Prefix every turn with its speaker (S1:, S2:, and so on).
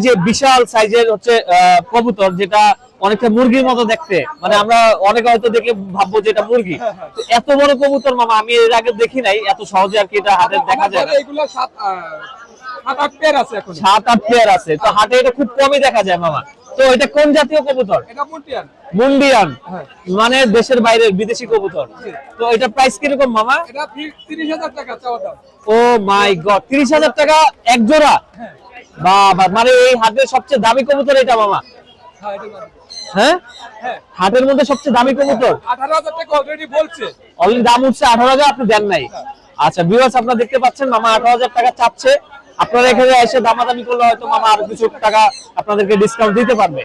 S1: যে বিশাল সাইজের হচ্ছে কবুতর, যেটা অনেকটা মুরগির মতো দেখতে, মানে আমরা অনেকে হয়তো দেখে ভাববো যে এটা মুরগি। তো এত বড় কবুতর মামা আমি এর আগে দেখি নাই, এত সহজে আর কি এটা হাতে দেখা যায় না।
S2: এগুলো 7-8 পেয়ার আছে এখন।
S1: 7-8 পেয়ার আছে, তো হাটে এটা খুব কমই দেখা যায় মামা। তো এটা কোন জাতীয় কবুতর?
S2: এটা মুন্ডিয়ান।
S1: মুন্ডিয়ান, মানে দেশের বাইরের বিদেশি কবুতর। তো এটা প্রাইস কিরকম মামা?
S2: এটা 30,000 টাকা চাওয়া দাম।
S1: ও মাই গড, 30,000 টাকা এক জোড়া? বাবা, মানে এই হাটের সবচেয়ে দামি কবুতর এটা মামা?
S2: হ্যাঁ, এটা দাম।
S1: হ্যাঁ,
S2: হ্যাঁ,
S1: হাটের মধ্যে সবচেয়ে দামি কবুতর।
S2: 18,000 টাকা অলরেডি বলছে।
S1: অলরেডি দাম উঠছে 18,000, আপনি দেন নাই? আচ্ছা ভিউয়ার্স, আপনারা দেখতে পাচ্ছেন মামা 18,000 টাকা চাচ্ছে। আপনারা এখানে এসে দামাদামি করলে হয়তো মামা আরো কিছু টাকা আপনাদেরকে ডিসকাউন্ট দিতে পারবে।